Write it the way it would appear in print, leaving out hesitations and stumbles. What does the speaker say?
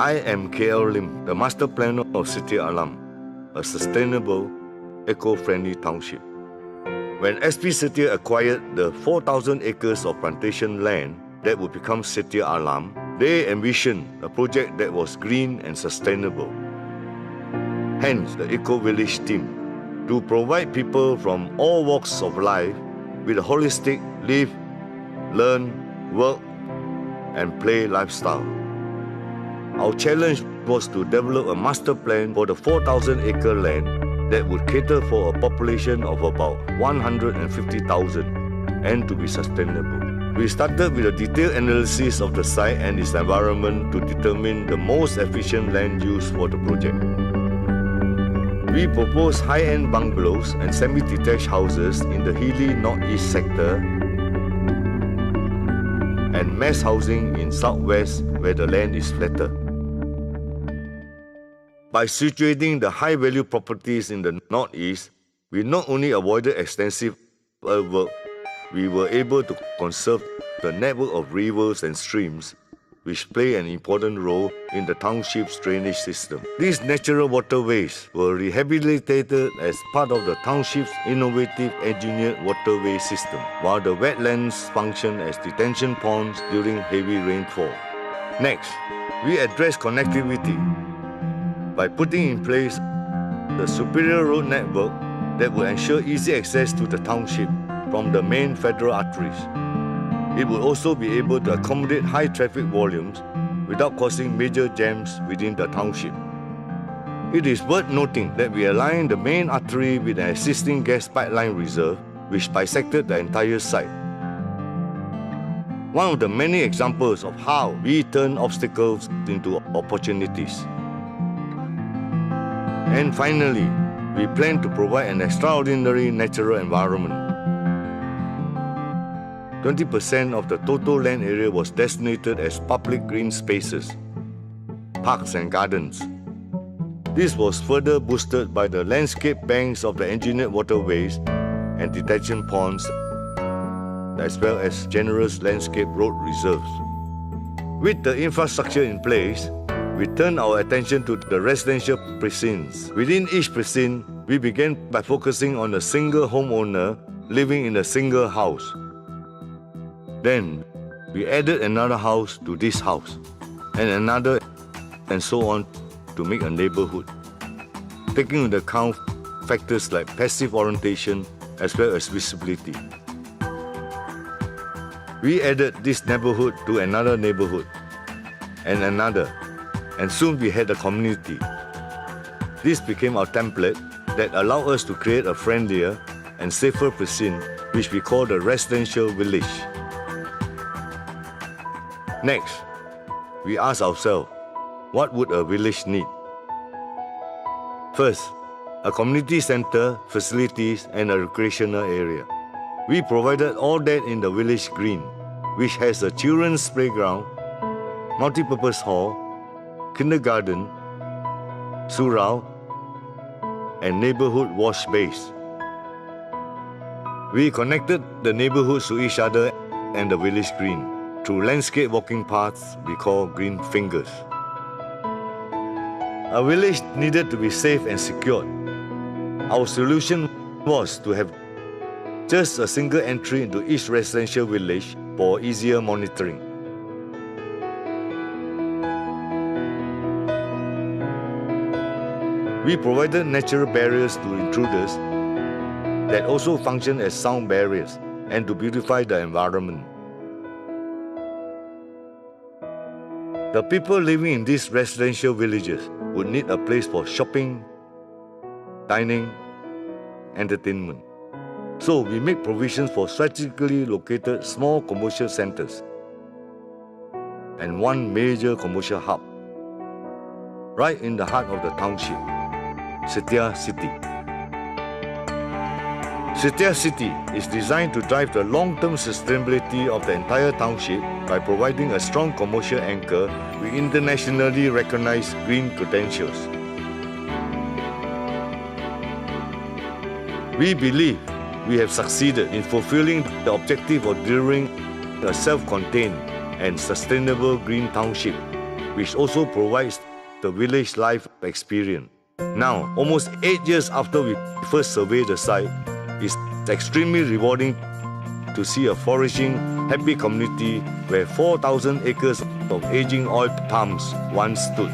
I am KL Lim, the Master Planner of Setia Alam, a sustainable, eco-friendly township. When SP Setia acquired the 4,000 acres of plantation land that would become Setia Alam, they envisioned a project that was green and sustainable. Hence, the Eco Village team, to provide people from all walks of life with a holistic live, learn, work, and play lifestyle. Our challenge was to develop a master plan for the 4,000-acre land that would cater for a population of about 150,000 and to be sustainable. We started with a detailed analysis of the site and its environment to determine the most efficient land use for the project. We proposed high-end bungalows and semi-detached houses in the hilly northeast sector and mass housing in southwest where the land is flatter. By situating the high-value properties in the northeast, we not only avoided extensive earthwork, we were able to conserve the network of rivers and streams, which play an important role in the township's drainage system. These natural waterways were rehabilitated as part of the township's innovative engineered waterway system, while the wetlands function as detention ponds during heavy rainfall. Next, we address connectivity by putting in place the superior road network that will ensure easy access to the township from the main federal arteries. It will also be able to accommodate high traffic volumes without causing major jams within the township. It is worth noting that we aligned the main artery with an existing gas pipeline reserve, which bisected the entire site. One of the many examples of how we turn obstacles into opportunities. And finally, we plan to provide an extraordinary natural environment. 20% of the total land area was designated as public green spaces, parks and gardens. This was further boosted by the landscape banks of the engineered waterways and detention ponds, as well as generous landscape road reserves. With the infrastructure in place, we turned our attention to the residential precincts. Within each precinct, we began by focusing on a single homeowner living in a single house. Then, we added another house to this house, and another, and so on, to make a neighborhood, taking into account factors like passive orientation as well as visibility. We added this neighborhood to another neighborhood, and another, and soon we had a community. This became our template that allowed us to create a friendlier and safer precinct, which we call the residential village. Next, we asked ourselves, what would a village need? First, a community center, facilities, and a recreational area. We provided all that in the village green, which has a children's playground, multipurpose hall, kindergarten, surau, and neighborhood wash base. We connected the neighborhoods to each other and the village green through landscape walking paths we call green fingers. A village needed to be safe and secured. Our solution was to have just a single entry into each residential village for easier monitoring. We provided natural barriers to intruders that also function as sound barriers and to beautify the environment. The people living in these residential villages would need a place for shopping, dining, entertainment. So we make provisions for strategically located small commercial centers and one major commercial hub right in the heart of the township, Setia City. Setia City is designed to drive the long-term sustainability of the entire township by providing a strong commercial anchor with internationally recognized green credentials. We believe we have succeeded in fulfilling the objective of delivering a self-contained and sustainable green township which also provides the village life experience. Now, almost 8 years after we first surveyed the site, it's extremely rewarding to see a flourishing, happy community where 4,000 acres of aging oil palms once stood.